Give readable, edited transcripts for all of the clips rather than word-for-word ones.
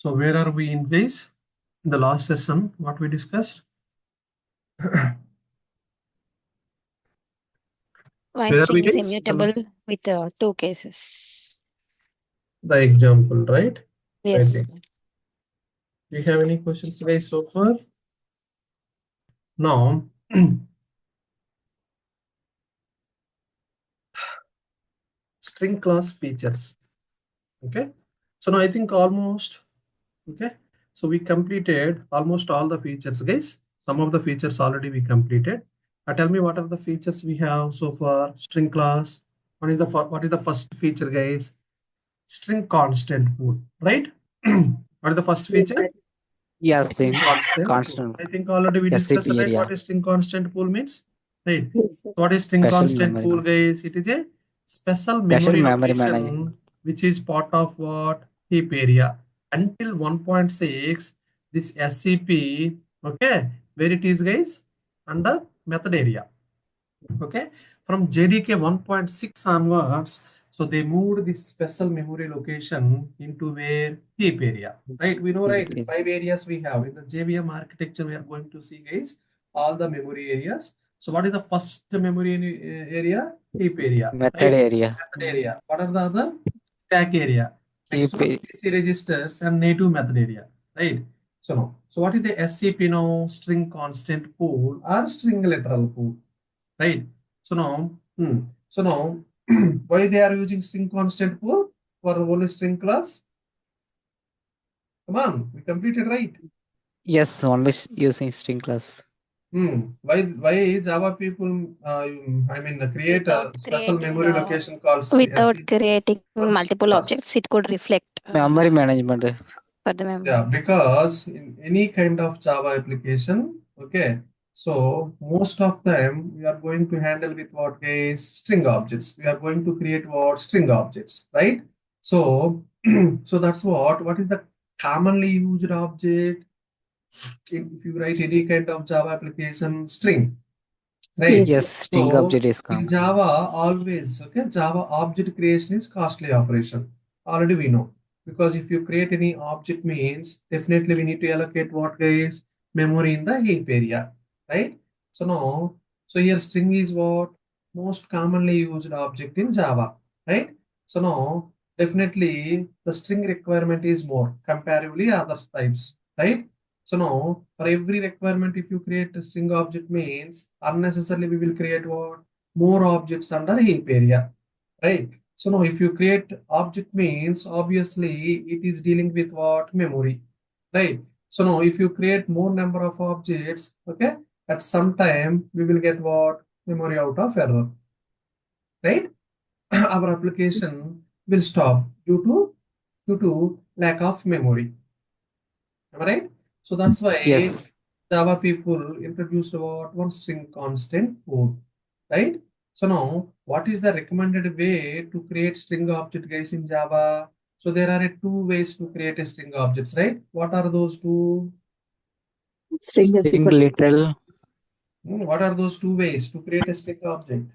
So where are we in guys? In the last session, what we discussed? Why Where are we string is guys? immutable with two cases. The example, right? Yes. Do you have any questions guys so far? Now, string class features. Okay. So now I think almost, okay. So we completed almost all the features guys. Some of the features already we completed. Tell me what are the features we have so far. String class. What is the first feature guys? String constant pool, right? What is the first feature? Yes, String in constant pool. constant I think already we discussed, SCP right? area. What is string constant pool means? Right. Yes, So what is string Special constant memory. pool, guys? It is a special Special memory memory location management. which is part of what? Heap area. Until 1.6, this SCP, okay, where it is, guys? Under method area. Okay, from JDK 1.6 onwards, so they moved this special memory location into where heap area, right? We know, right? 5 areas we have in the JVM architecture. We are going to see, guys, all the memory areas. So what is the first memory area? Heap area. Method Right? area. Method area. What are the other? Stack area. Next Heap one, PC registers and native method area. Right? So now, so what is the SCP now? String constant pool or string literal pool? Right? So now, why they are using string constant pool for only string class? Come on, we completed, right? Yes, only using string class. Why Java people? Create a special memory location called Without SC creating for multiple class. objects, it could reflect Memory management. for the memory. Yeah, because in any kind of Java application, okay, so most of them we are going to handle with what is string objects. We are going to create what string objects, right? So, so that's what is the commonly used object if you write any kind of Java application? String, right? Yes, string So object is in common. Java, always, okay, Java object creation is costly operation. Already we know. Because if you create any object means, definitely we need to allocate what is memory in the heap area, right? So now, so here string is what? Most commonly used object in Java, right? So now, definitely the string requirement is more comparatively other types, right? So now, for every requirement, if you create a string object means unnecessarily we will create what? More objects under heap area, right? So now, if you create object means obviously it is dealing with what? Memory, right? So now, if you create more number of objects, okay, at some time we will get what? Memory out of error, right? Our application will stop due to lack of memory. Am I right? So that's why Yes. Java people introduced what? One string constant pool, right? So now, what is the recommended way to create string object, guys, in Java? So there are two ways to create a string objects, right? What are those two? string is String equal literal. What are those two ways to create a string object?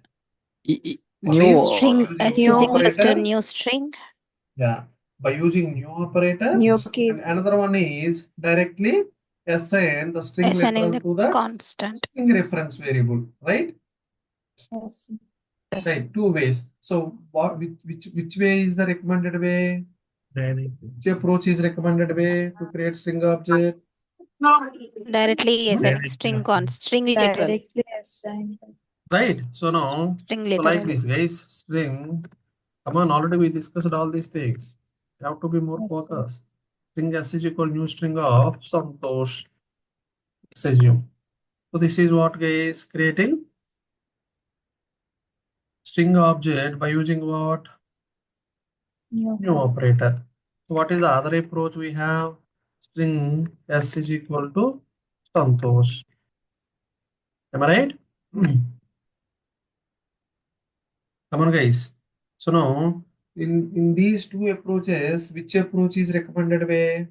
One New is String using S new is equals to operator. new string. Yeah, by using new operator. new And case. another one is directly assign the string Assigning literal the to the constant. string reference variable, right? Yes. Right, two ways. So what which way is the recommended way? Which approach is recommended way to create string object? Directly assigning string literal. Directly assigned. Right. So now, String so like literal. this, guys, string. Come on, already we discussed all these things. You have to be more Yes, sir. focused. String S is equal new string of Santosh. Let's assume. So this is what, guys, creating string object by using what? New operator. So what is the other approach we have? String S is equal to Santosh. Am I right? Come on, guys. So now, in these two approaches, which approach is recommended way?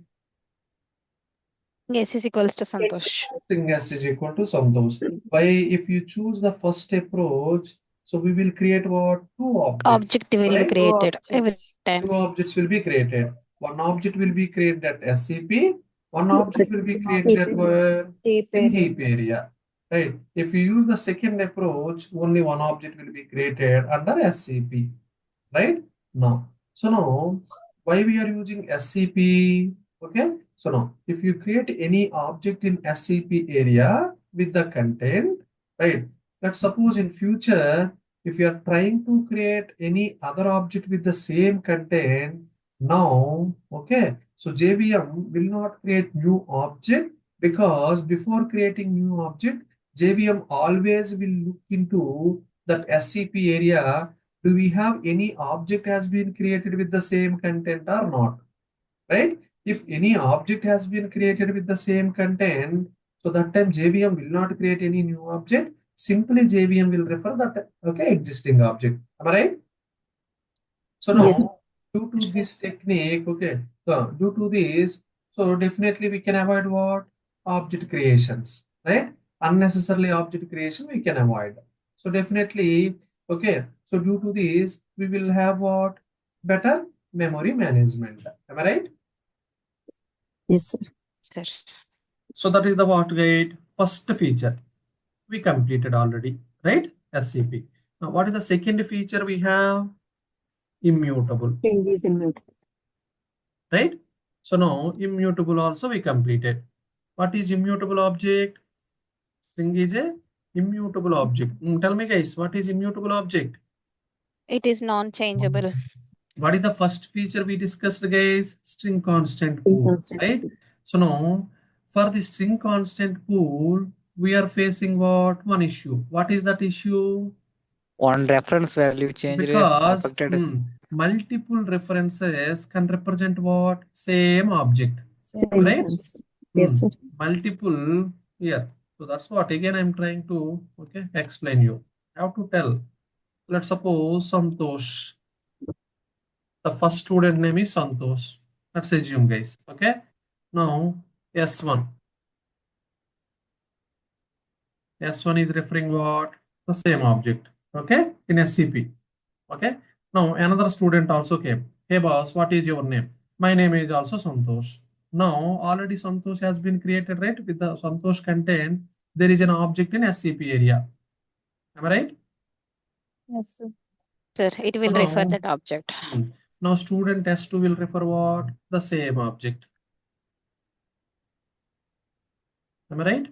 S is equals to Santosh. String S is equal to Santosh. Why, if you choose the first approach, so we will create what? Two objects. Object will be Right? created every time. Two objects will be created. one object will be created at SCP, one object will be created at where? In heap area. Right? If you use the second approach, only one object will be created under SCP. Right? Now, so now, why we are using SCP? Okay, so now, if you create any object in SCP area with the content, right? Let's suppose in future, if you are trying to create any other object with the same content, now, okay, so JVM will not create new object because before creating new object, JVM always will look into that SCP area. Do we have any object has been created with the same content or not? Right? If any object has been created with the same content, so that time JVM will not create any new object. Simply JVM will refer that existing object. Am I right? So now, Yes. due to this technique, so due to this, so definitely we can avoid what? Object creations, right? Unnecessarily object creation we can avoid. So definitely, so due to this, we will have what? Better memory management. Am I right? Yes, sir. Sir. So that is the what guide first feature. We completed already, right? SCP. Now, what is the second feature we have? Immutable. String is immutable. Right? So now immutable also we completed. What is immutable object? String is a immutable object. Tell me guys, what is immutable object? It is non-changeable. What is the first feature we discussed guys? String constant String pool, constant right? pool. So now for the string constant pool, we are facing what? One issue. What is that issue? One reference value changed Because affected. multiple references can represent what? Same object. Same Right? constant. Yes, sir. Multiple here. So that's what again I'm trying to explain you. How to tell. Let's suppose Santosh. The first student name is Santosh. Let's assume guys. Okay. Now S1. S1 is referring what? The same object. Okay. In SCP. Okay. Now another student also came. Hey boss, what is your name? My name is also Santosh. Now already Santosh has been created, right? With the Santosh content, there is an object in SCP area. Am I right? Yes, sir. Sir, it will refer that object. Now student S2 will refer what? The same object. Am I right?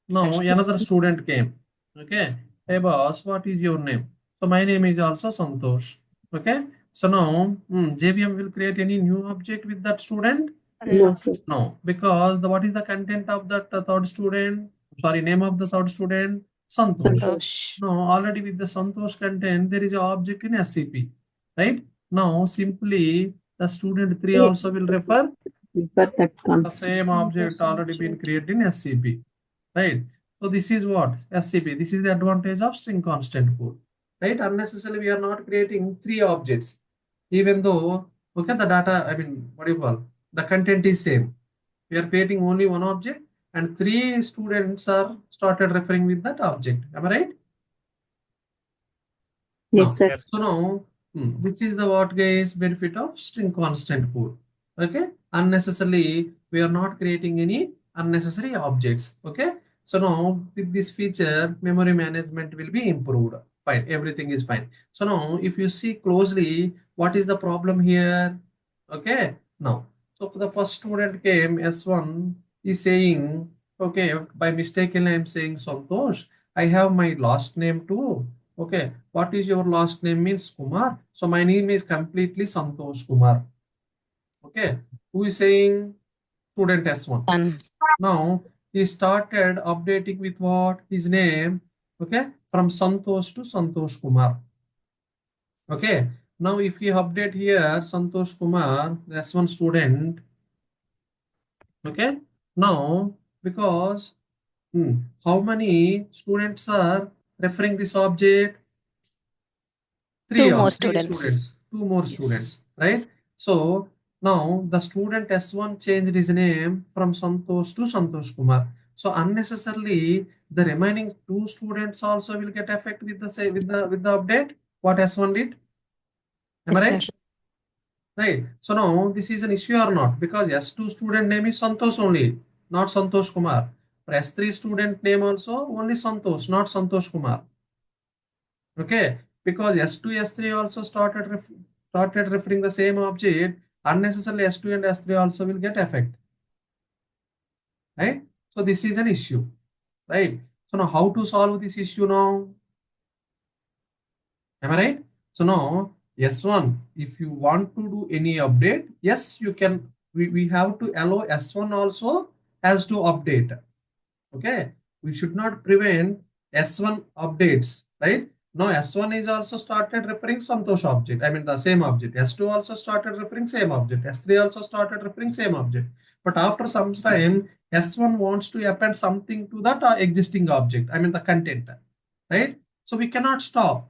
Now another student came. Okay. Hey boss, what is your name? So my name is also Santosh. Okay. So now JVM will create any new object with that student? No, sir. No, because what is the content of that third student? Sorry, name of the third student? Santosh. Santosh. No, already with the Santosh content, there is an object in SCP. Right? Now, simply the student 3 also will refer Refer that the constant. same object already been created in SCP. Right? So this is what? SCP. This is the advantage of string constant pool. Right? Unnecessarily, we are not creating 3 objects. Even though, the data, what do you call? The content is same. We are creating only one object and 3 students are started referring with that object. Am I right? Yes, sir. So now, which is the what guys benefit of string constant pool? Okay, unnecessarily we are not creating any unnecessary objects. Okay, so now with this feature, memory management will be improved. Fine, everything is fine. So now, if you see closely, what is the problem here? Okay, now, so the first student came S1 is saying, okay, by mistakenly I'm saying Santosh. I have my last name too. Okay, what is your last name means Kumar. So my name is completely Santosh Kumar. Okay, who is saying? Student S1. Done. Now he started updating with what? His name. Okay, from Santosh to Santosh Kumar. Okay, now if you update here Santosh Kumar, S1 student. Okay, now because how many students are referring this object? Three students, 2 more students, right? So now the student S1 changed his name from Santosh to Santosh Kumar. So unnecessarily the remaining 2 students also will get affected with the update. What S1 did? Am I Yes, right? sir. Right. So now this is an issue or not? Because S2 student name is Santosh only, not Santosh Kumar. For S3 student name also only Santosh, not Santosh Kumar. Okay. Because S2, S3 also started referring the same object. Unnecessarily S2 and S3 also will get affect. Right. So this is an issue. Right. So now how to solve this issue now? Am I right? So now S1, if you want to do any update, yes, you can. We have to allow S1 also as to update. Okay. We should not prevent S1 updates, right? Now S1 is also started referring Santosh object. I mean the same object. S2 also started referring same object. S3 also started referring same object. But after some time, S1 wants to append something to that existing object. I mean the content, right? So we cannot stop.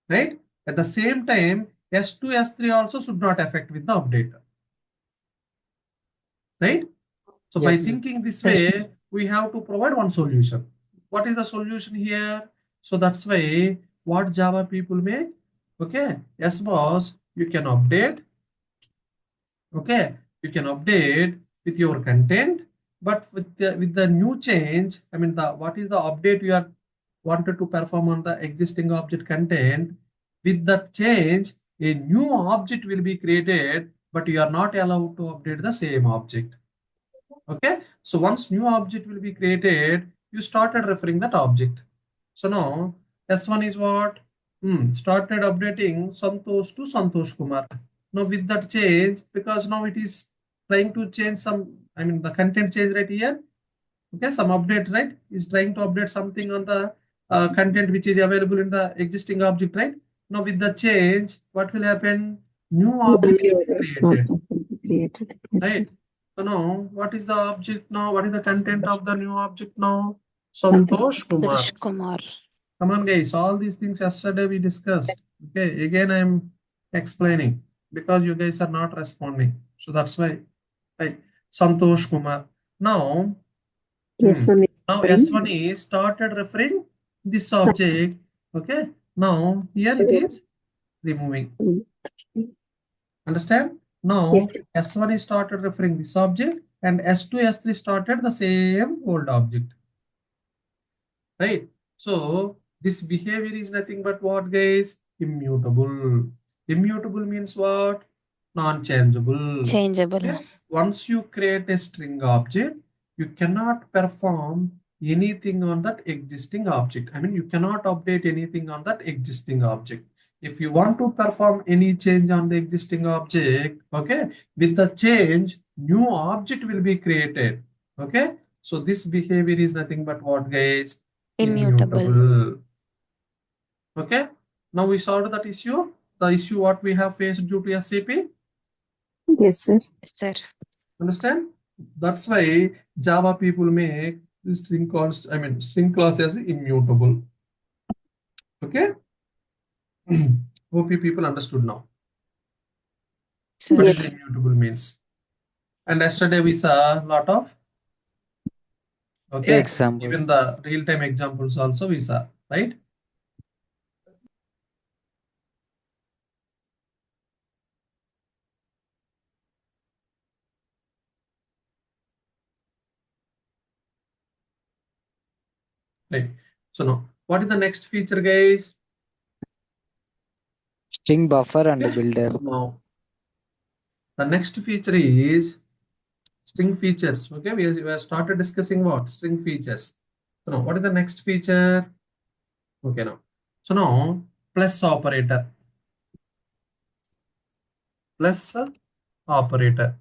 Right? At the same time, S2, S3 also should not affect with the update. Right? So by Yes. thinking this way, we have to provide one solution. What is the solution here? So that's why what Java people make? Okay. Yes, boss, you can update. Okay. You can update with your content, but with the new change, I mean what is the update you are wanted to perform on the existing object content? With that change, a new object will be created, but you are not allowed to update the same object. Okay. So once new object will be created, you started referring that object. So now S1 is what? Started updating Santosh to Santosh Kumar. Now with that change, because now it is trying to change some, I mean the content change right here. Okay, some update, right? Is trying to update something on the content which is available in the existing object, right? Now with the change, what will happen? New object will be created, Created. Yes, sir. right? So now, what is the object now? What is the content of the new object now? Santosh Kumar. Santosh Kumar. Come on, guys. All these things yesterday we discussed. Okay, again I'm explaining because you guys are not responding. So that's why, right? Santosh Kumar. Now, S1 is now referring- S1 is started referring this object. Okay. Now here it is removing. Understand? Now Yes, sir. S1 is started referring this object and S2, S3 started the same old object. Right? So this behavior is nothing but what, guys? Immutable. Immutable means what? Non-changeable. Changeable. Okay? Once you create a string object, you cannot perform anything on that existing object. I mean, you cannot update anything on that existing object. If you want to perform any change on the existing object, okay, with the change, new object will be created. Okay, so this behavior is nothing but what, guys? Immutable. Okay, now we solved that issue. The issue what we have faced due to SCP. Yes, sir. Sir. Understand? That's why Java people make this string const, I mean string class as immutable. Okay. Hope you people understood now. Sir. What is the immutable means? And yesterday we saw a lot of Example. even the real-time examples also we saw, right? Right. So now, what is the next feature, guys? String buffer and Okay. builder. Now, the next feature is string features. Okay, we have started discussing what? String features. So now, what is the next feature? Okay, now. So now, plus operator. Plus operator.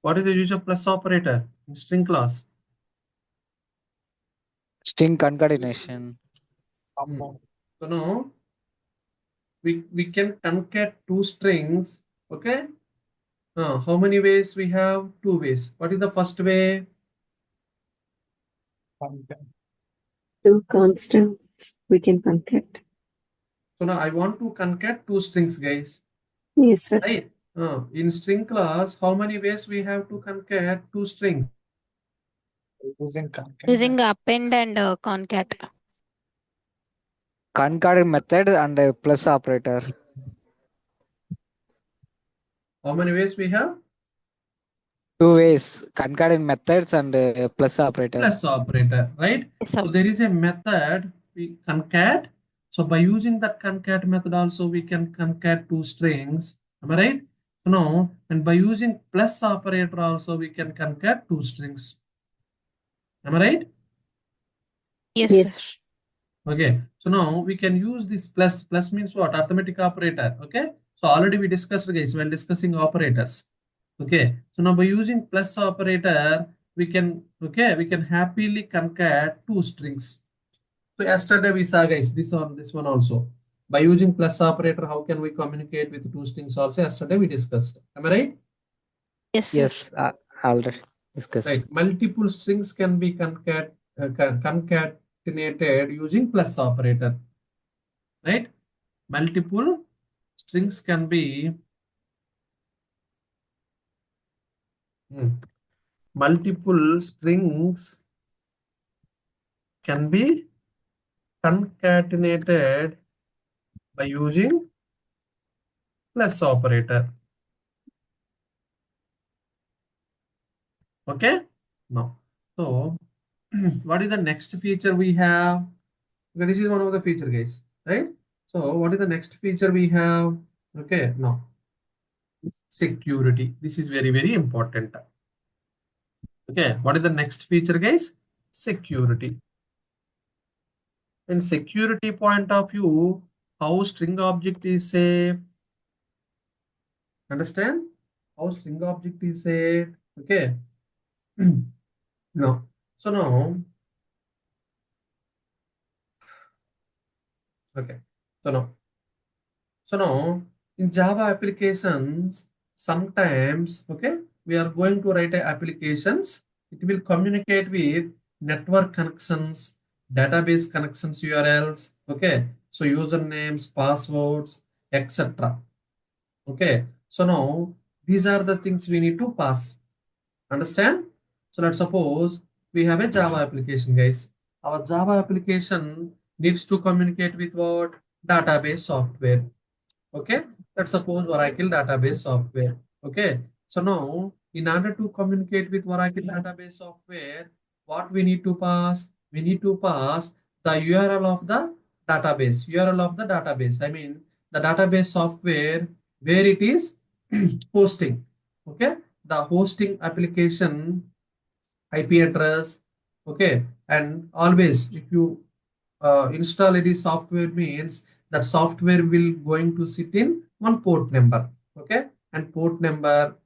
What is the use of plus operator in string class? String concatenation. So now, we can concat two strings. Okay. How many ways we have? Two ways. What is the first way? Two constants we can concat. So now I want to concat two strings, guys. Yes, sir. Right? In string class, how many ways we have to concat two strings? Using append and concat. concurrent method and a plus operator. How many ways we have? Two ways, concurrent methods and a plus operator. Plus operator, right? Yes, So sir. there is a method we concat. So by using that concat method also we can concat two strings. Am I right? No. And by using plus operator also we can concat two strings. Am I right? Yes, Yes. sir. Okay. So now we can use this plus. Plus means what? Arithmetic operator. Okay. So already we discussed, guys, while discussing operators. Okay. So now by using plus operator, we can happily concat two strings. So yesterday we saw, guys, this one also. By using plus operator, how can we communicate with two strings also? Yesterday we discussed. Am I right? Yes, sir. Yes, already discussed. Right. Multiple strings can be concatenated using plus operator. Right? Multiple strings can be multiple strings can be concatenated by using plus operator. Okay. Now, so what is the next feature we have? Okay, this is one of the feature, guys, right? So what is the next feature we have? Okay, now security. This is very, very important. Okay, what is the next feature, guys? Security. In security point of view, how string object is safe? Understand? How string object is safe? Okay. No. So now, okay. So now in Java applications, sometimes, okay, we are going to write applications. It will communicate with network connections, database connections URLs, okay. So usernames, passwords, etc. Okay. So now these are the things we need to pass. Understand? So let's suppose we have a Java application, guys. Our Java application needs to communicate with what? Database software. Okay, let's suppose Oracle database software. Okay, so now in order to communicate with Oracle database software, what we need to pass? We need to pass the URL of the database. URL of the database. I mean the database software where it is hosting. Okay, the hosting application IP address. Okay, and always if you install any software means that software will going to sit in one port number. Okay, and port number,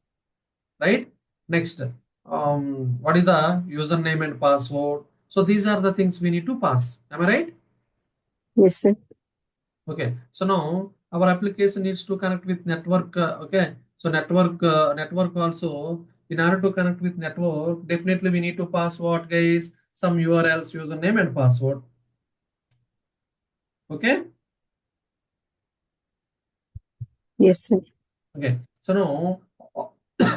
right? Next, what is the username and password? So these are the things we need to pass. Am I right? Yes, sir. Okay, so now our application needs to connect with network. Okay, so network also. In order to connect with network, definitely we need to pass what, guys? Some URLs, username and password. Okay. Yes, sir. Okay, so now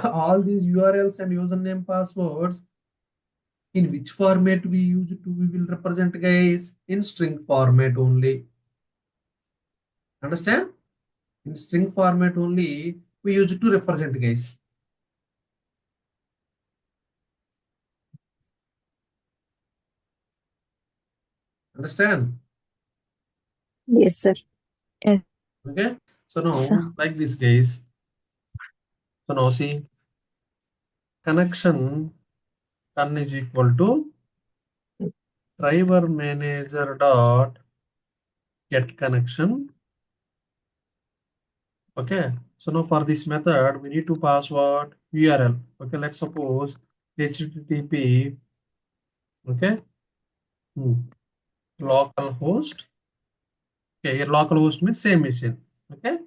all these URLs and username passwords, in which format we will represent, guys? In string format only. Understand? In string format only we use to represent, guys. Understand? Yes, sir. Okay, so now Sir. like this, guys. So now see, connection con is equal to driver manager dot get connection. Okay, so now for this method we need to pass what? URL. Okay, let's suppose HTTP. Okay, local host. Okay, here local host means same machine. Okay,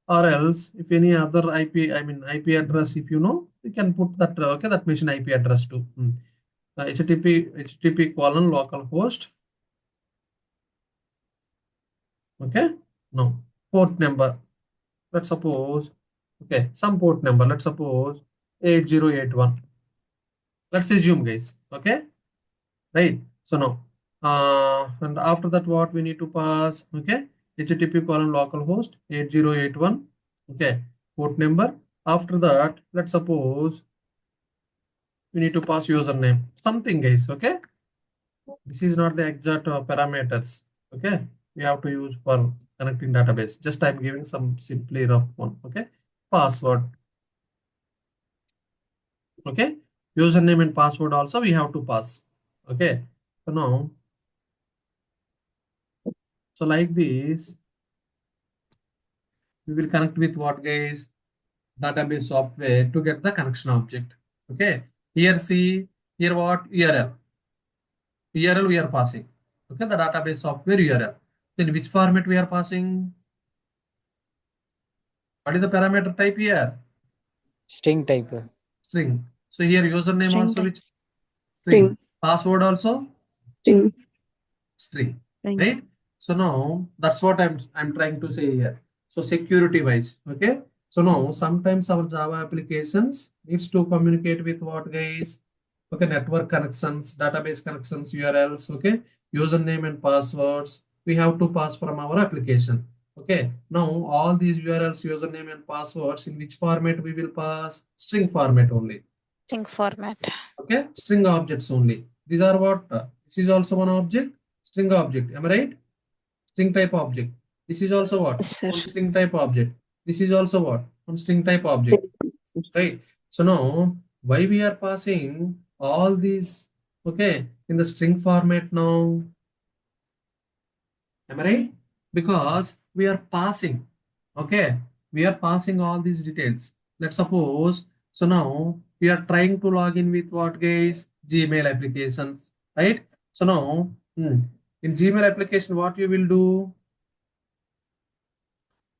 or else if any other IP, I mean IP address, if you know, you can put that. Okay, that machine IP address too. HTTP colon local host. Okay, no port number. Let's suppose, okay, some port number. Let's suppose 8081. Let's assume, guys. Okay, right. So now And after that, what we need to pass? Okay, HTTP colon localhost 8081. Okay, port number. After that, let's suppose we need to pass username. Something, guys. Okay, this is not the exact parameters. Okay, we have to use for connecting database. Just I'm giving some simply rough one. Okay, password. Okay, username and password also we have to pass. Okay, so now, so like this, we will connect with what, guys? Database software to get the connection object. Okay, here see, here what? URL we are passing. Okay, the database software URL. Then which format we are passing? What is the parameter type here? String type. String. So here username String also which? type. String. Password also String. string. String. Right? So now that's what I'm trying to say here. So security wise, okay. So now sometimes our Java applications needs to communicate with what, guys? Okay, network connections, database connections, URLs, okay, username and passwords. We have to pass from our application. Okay, now all these URLs, username and passwords, in which format we will pass? String format only. String format. Okay, string objects only. These are what? This is also one object, string object. Am I right? String type object. This is also what? Yes, sir. One string type object. This is also what? One string type object. Right? So now, why we are passing all these, okay, in the string format now? Am I right? Because we are passing, okay, we are passing all these details. Let's suppose, so now we are trying to log in with what, guys? Gmail applications, right? So now, in Gmail application, what you will do?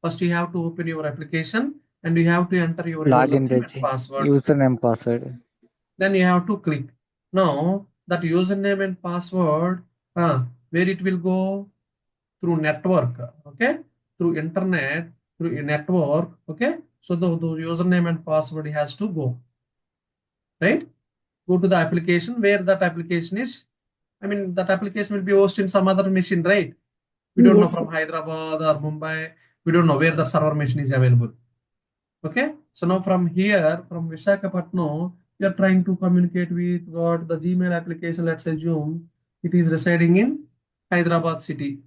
First, you have to open your application and you have to enter your Login username page. and password. Username, password. Then you have to click. Now, that username and password, where it will go? Through network, okay, through internet, through a network, okay. So the username and password has to go, right, go to the application where that application is. I mean, that application will be hosted in some other machine, right? We don't know Yes, from Hyderabad or Mumbai, we don't know where the server machine is available. Okay, so now from here, from Visakhapatnam, we are trying to communicate with what, the Gmail application. Let's assume it is residing in Hyderabad city.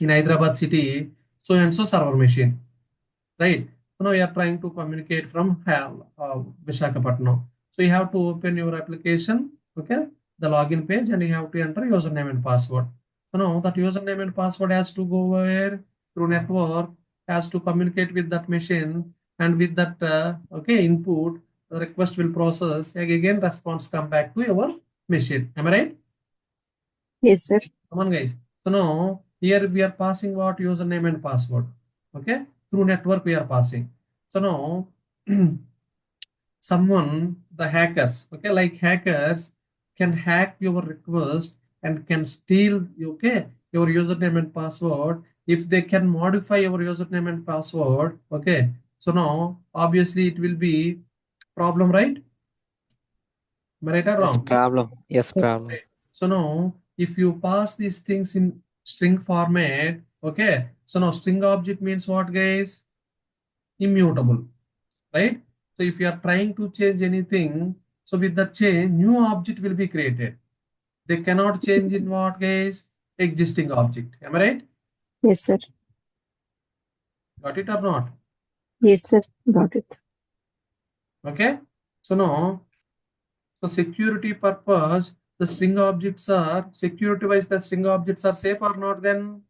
In Hyderabad city, so and so server machine, right? So now you are trying to communicate from Visakhapatnam. So you have to open your application, okay, the login page, and you have to enter username and password. So now that username and password has to go where? Through network, has to communicate with that machine, and with that okay, input, the request will process, again response come back to your machine. Am I right? yes, sir. Come on, guys. So now here we are passing what? Username and password. Okay, through network we are passing. So now someone, the hackers, okay, like hackers can hack your request and can steal, okay, your username and password. If they can modify your username and password, okay, so now obviously it will be problem, right? Am I right or Yes, wrong? problem. Yes, problem. Right. So now, if you pass these things in string format, okay. So now string object means what, guys? Immutable, right? So if you are trying to change anything, so with the change, new object will be created. They cannot change in what, guys? Existing object. Am I right? Yes, sir. Got it or not? Yes, sir. Got it. Okay. So now, for security purpose, the string objects are security wise, the string objects are safe or not then?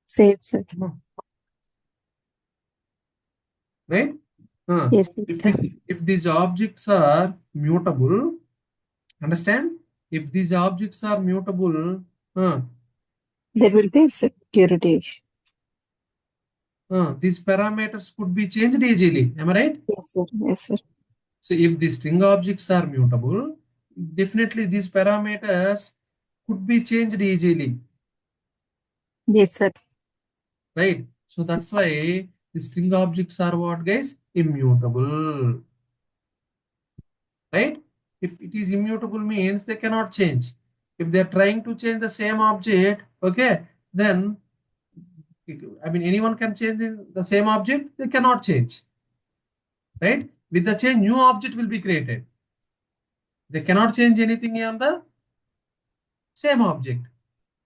Save, sir. Right? Yes, sir. If these objects are mutable, understand? If these objects are mutable, There will be security issue. these parameters could be changed easily. Am I right? Yes, sir. Yes, sir. So if the string objects are mutable, definitely these parameters could be changed easily, Yes, sir. right? So that's why the string objects are what, guys? Immutable, right? If it is immutable means they cannot change. If they're trying to change the same object, okay, then I mean anyone can change in the same object, they cannot change. Right? With the change, new object will be created. They cannot change anything on the same object.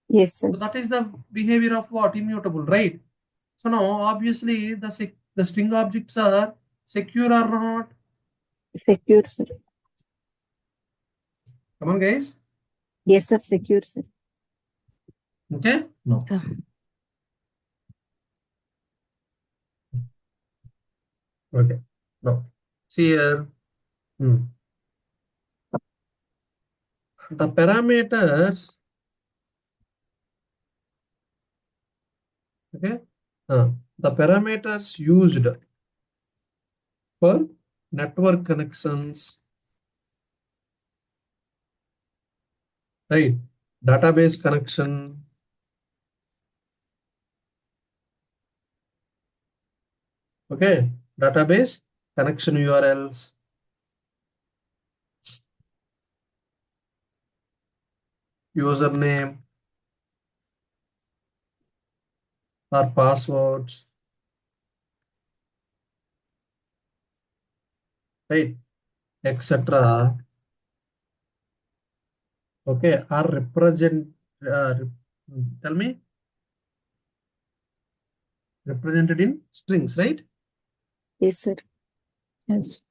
Yes, sir. So that is the behavior of what? Immutable, right? So now obviously the string objects are secure or not? Secure, sir. Come on, guys. Yes, sir. Secure, sir. Okay? No. Sir. Okay. No. See here. The parameters. Okay. The parameters used for network connections, right? Database connection, okay? Database connection URLs, username or passwords, right? Etc. Okay, are tell me, represented in strings, right? Yes, sir. Yes.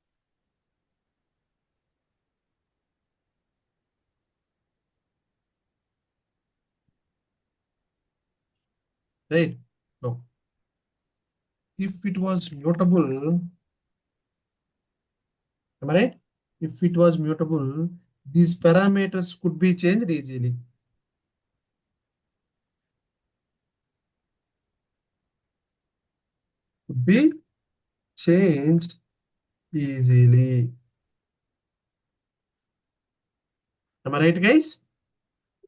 Right? No. If it was mutable, am I right? If it was mutable, these parameters could be changed easily. Could be changed easily. Am I right, guys?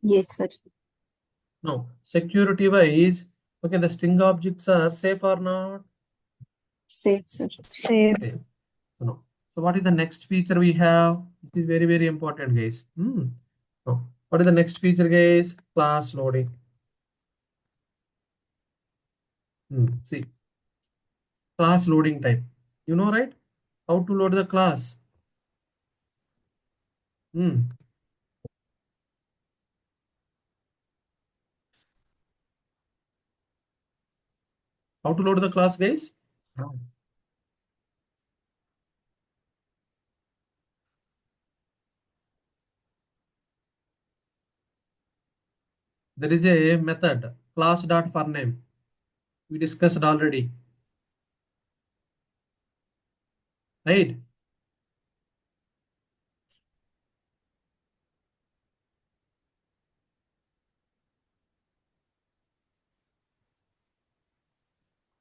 Yes, sir. No. Security wise, okay, the string objects are safe or not? Safe, sir. Safe. Okay. No. So what is the next feature we have? This is very, very important, guys. No. What is the next feature, guys? Class loading. See, class loading type. You know, right? How to load the class? How to load the class, guys? There is a method, class.forName. We discussed already, right?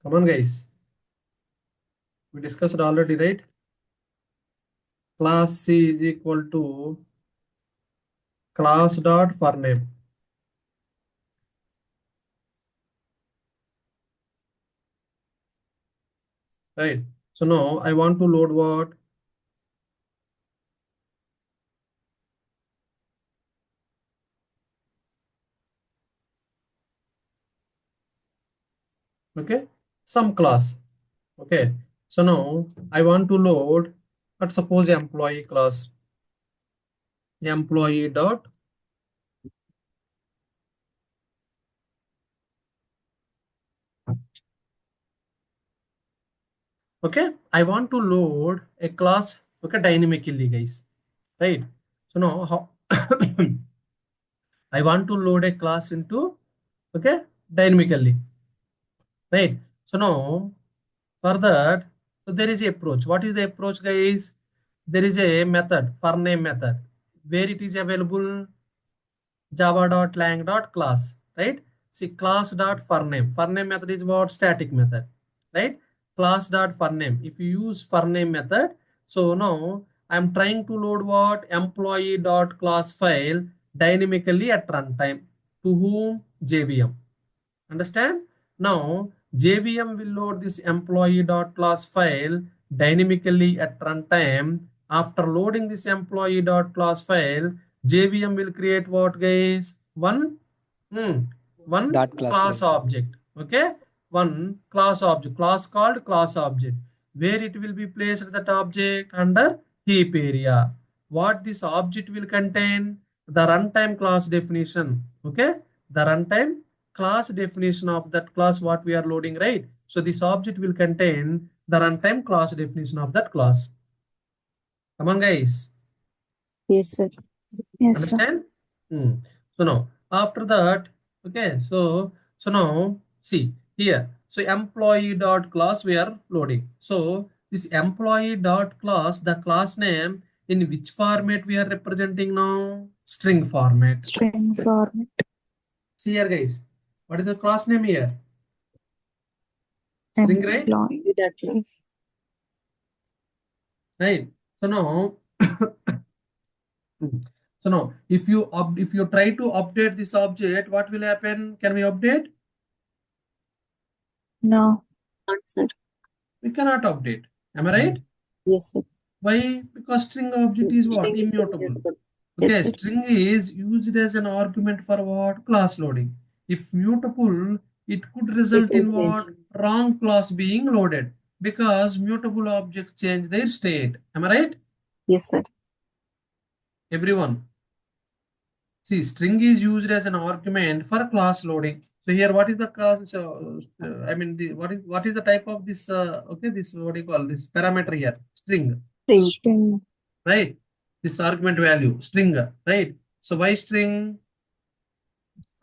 Come on, guys. We discussed already, right? Class C is equal to class.forName. Right. So now I want to load what? Okay. Some class. Okay. So now I want to load, let's suppose employee class. Employee dot. Okay. I want to load a class, okay, dynamically, guys. Right. So now how I want to load a class into, okay, dynamically, right? So now for that, so there is a approach. What is the approach, guys? There is a method, for name method, where it is available, java.lang.class, right? See, class.forName. ForName method is what? Static method, right? Class.forName. If you use forName method, so now I'm trying to load what? Employee.class file dynamically at runtime. To whom? JVM. Understand? Now, JVM will load this employee.class file dynamically at runtime After loading this employee.class file, JVM will create what, guys? One Dot class class file. object. Okay, one class object, class called class object, where it will be placed that object under heap area. What this object will contain? The runtime class definition. Okay, the runtime class definition of that class what we are loading, right? So this object will contain the runtime class definition of that class. Come on, guys. Yes, sir. Yes, sir. Understand? So now after that, okay, so now see here. So employee dot class we are loading. So this employee dot class, the class name in which format we are representing now? String format. String format. See here, guys. What is the class name here? String, right? Employee. That class. Right. So now so now if you try to update this object, what will happen? Can we update? No. Not, sir. We cannot update. Am I right? Yes, sir. Why? Because string object is what? String is Immutable. immutable. Okay, Yes, sir. string is used as an argument for what? Class loading. If mutable, it could result will in what? change. Wrong class being loaded because mutable objects change their state. Am I right? Yes, sir. Everyone. See, string is used as an argument for class loading. So here, what is the class? I mean, what is the type of this? Okay, this what do you call this parameter here? String, String. String. right? This argument value, string, right? So why string?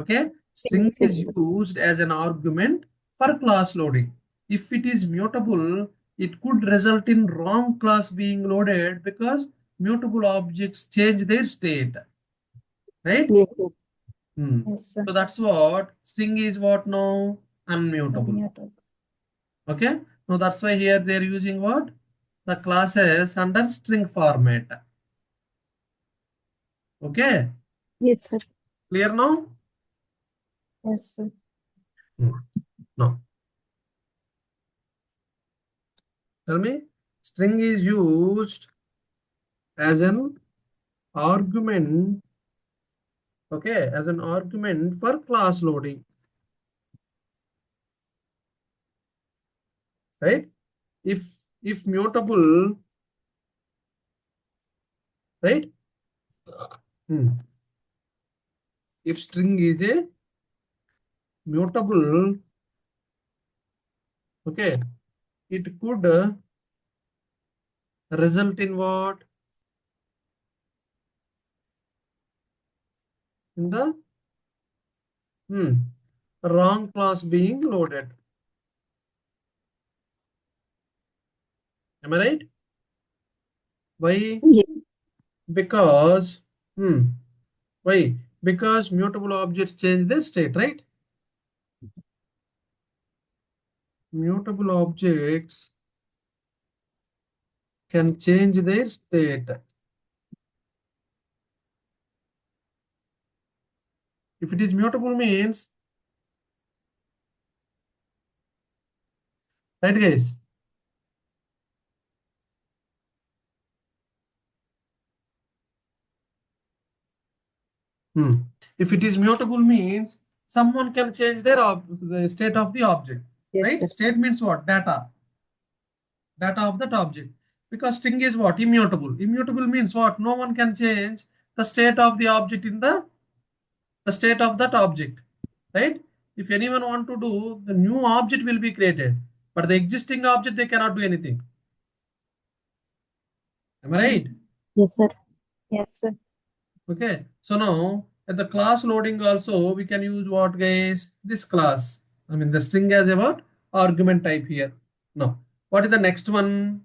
Okay, string is used as an argument for class loading. If it is mutable, it could result in wrong class being loaded because mutable objects change their state, right? Yes, sir. Yes, sir. So that's what string is what now? Unmutable. Immutable. Okay. Now that's why here they're using what? The classes under string format. Okay. Yes, sir. Clear now? Yes, sir. No. Tell me. String is used as an argument. Okay, as an argument for class loading. Right? If mutable, right? If string is a mutable, okay, it could result in what? In the wrong class being loaded. Am I right? Why? Yes. Because why? Because mutable objects change their state, right? Mutable objects can change their state. If it is mutable means, right, guys? If it is mutable means someone can change their the state of the object, Yes, right? sir. State means what? Data of that object. Because string is what? Immutable. Immutable means what? No one can change the state of the object in the state of that object, right? If anyone want to do, the new object will be created, but the existing object they cannot do anything. Am I right? Yes, sir. Yes, sir. Okay. So now at the class loading also we can use what, guys? This class. I mean the string as a what? Argument type here. Now what is the next one?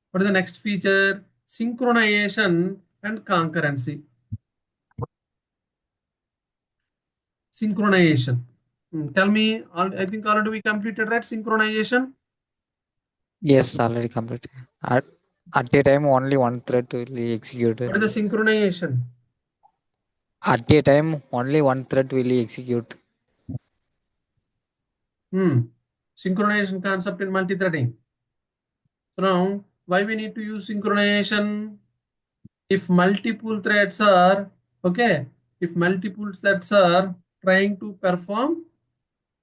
What is the next feature? Synchronization and concurrency. Synchronization. Tell me, I think already we completed, right? Synchronization. Yes, already completed. At a time, only one thread will be executed. What is the synchronization? At a time, only one thread will be execute. Synchronization concept in multi-threading. So now, why we need to use synchronization? If multiple threads are, okay, if multiple threads are trying to perform,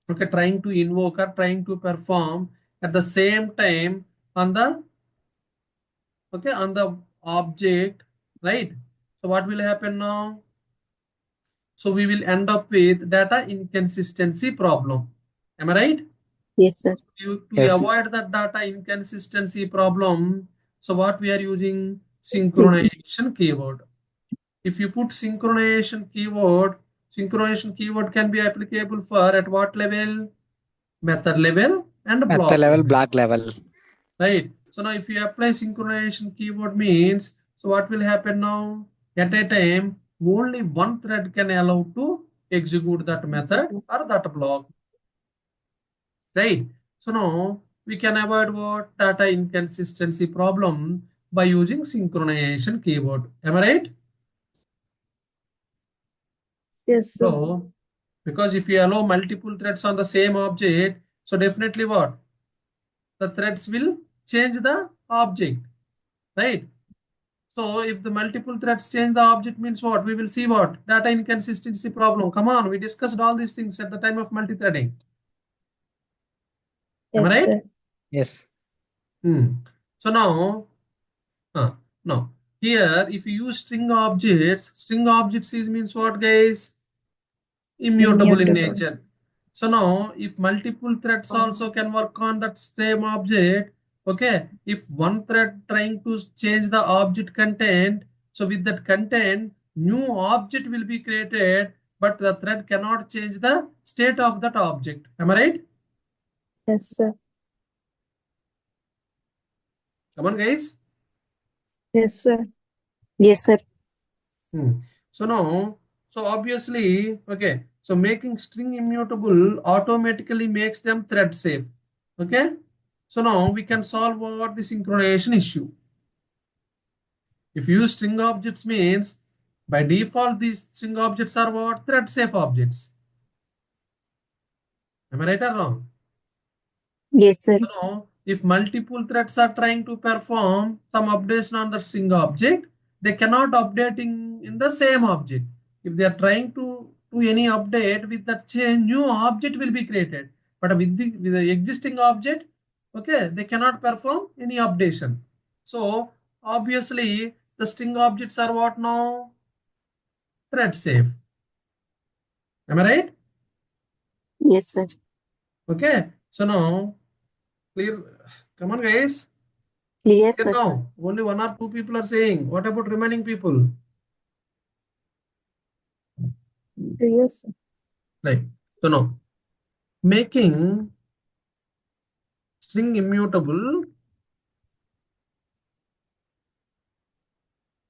okay, trying to invoke or trying to perform at the same time on the, okay, on the object, right? So what will happen now? So we will end up with data inconsistency problem. Am I right? Yes, sir. To Yes. avoid that data inconsistency problem, so what we are using? Synchronization keyword. If you put synchronization keyword can be applicable for at what level? Method level and Method block level, level. block level. Right. So now if you apply synchronization keyword means, so what will happen now? At a time, only one thread can allow to execute that method or that block. Right. So now we can avoid what? Data inconsistency problem by using synchronization keyword. Am I right? Yes, sir. So because if you allow multiple threads on the same object, so definitely what? The threads will change the object. Right. So if the multiple threads change the object means what? We will see what? Data inconsistency problem. Come on, we discussed all these things at the time of multi-threading. Am I Yes, right? sir. Yes. So now here if you use string objects is means what, guys? Immutable in Immutable. nature. So now if multiple threads also can work on that same object, okay, if one thread trying to change the object content, so with that content new object will be created, but the thread cannot change the state of that object. Am I right? Yes, sir. Come on, guys. Yes, sir. Yes, sir. So now, so obviously, okay, so making string immutable automatically makes them thread safe. Okay. So now we can solve what the synchronization issue. If you use string objects means by default these string objects are what? Thread safe objects. Am I right or wrong? Yes, sir. So now if multiple threads are trying to perform some updates on the string object, they cannot update in the same object. If they are trying to do any update with that change, new object will be created. But with the existing object, okay, they cannot perform any updation. So obviously the string objects are what now? Thread safe. Am I right? Yes, sir. Okay. So now clear. Come on, guys. Clear, Here sir. now, only one or two people are saying. What about remaining people? Yes, sir. Right. So now, making string immutable,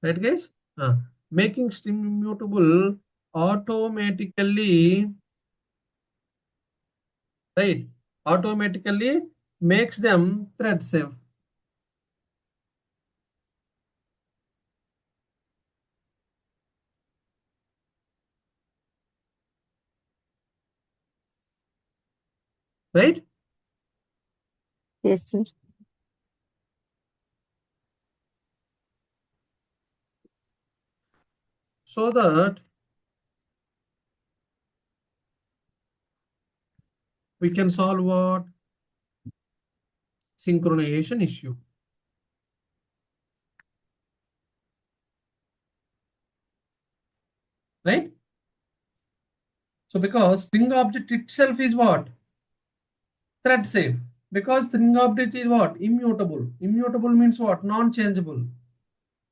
right, guys? Making string immutable automatically, right? Automatically makes them thread safe. Right? Yes, sir. So that we can solve what? Synchronization issue. Right? So because string object itself is what? Thread safe. Because string object is what? Immutable. Immutable means what? Non-changeable.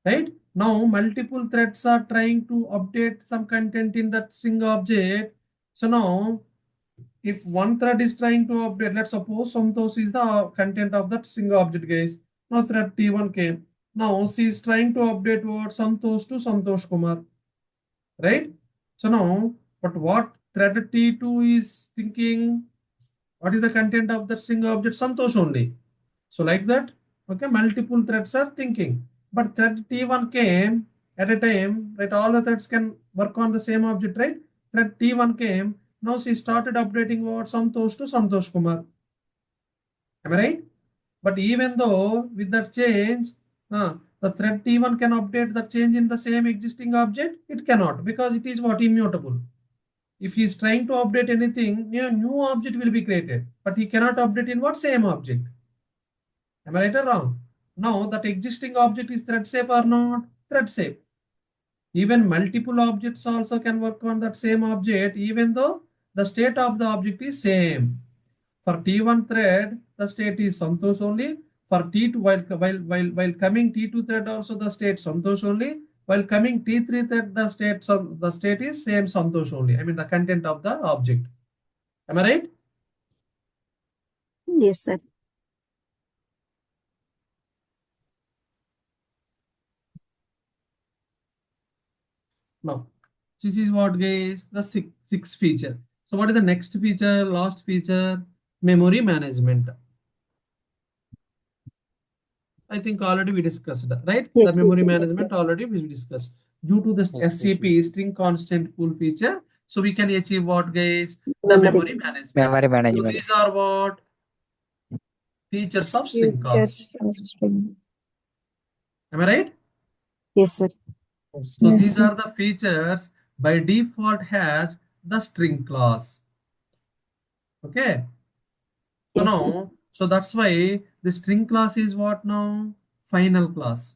Right? Now multiple threads are trying to update some content in that string object. So now if one thread is trying to update, let's suppose Santosh is the content of that string object, guys. Now thread T1 came. Now she is trying to update what? Santosh to Santosh Kumar. Right? So now, but what thread T2 is thinking? What is the content of that string object? Santosh only. So like that, okay, multiple threads are thinking. But thread T1 came at a time, right? All the threads can work on the same object, right? Thread T1 came. Now she started updating what? Santosh to Santosh Kumar. Am I right? But even though with that change, the thread T1 can update the change in the same existing object, it cannot, because it is what, immutable. If he is trying to update anything, new object will be created, but he cannot update in what, same object. Am I right or wrong? Now that existing object is thread safe or not? Thread safe. Even multiple objects also can work on that same object, even though the state of the object is same. For T1 thread, the state is Santosh only. For T2, while coming T2 thread also the state Santosh only. While coming T3 thread, the state is same Santosh only. I mean the content of the object. Am I right? Yes, sir. Now, this is what, guys, the sixth feature. So what is the next feature, last feature? Memory management. I think already we discussed, right? Yes, The memory yes, management already we discussed. Due to this Yes, SCP, string constant pool feature, so we can achieve what, guys? The Memory. memory management. Memory So management. these are what? Features of string class. Features of string. Am I right? Yes, sir. So Yes, these sir. are the features by default has the string class. Okay. So Yes. now, so that's why the string class is what now? Final class.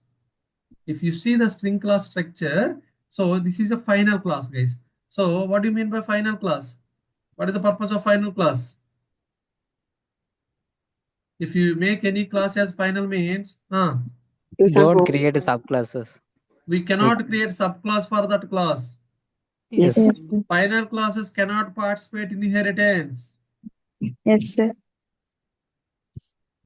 If you see the string class structure, so this is a final class, guys. So what do you mean by final class? What is the purpose of final class? If you make any class as final means, You can Don't go. create subclasses. we cannot create subclass for that class. Yes. Yes. Yes, sir. Final classes cannot participate in inheritance. Yes, sir.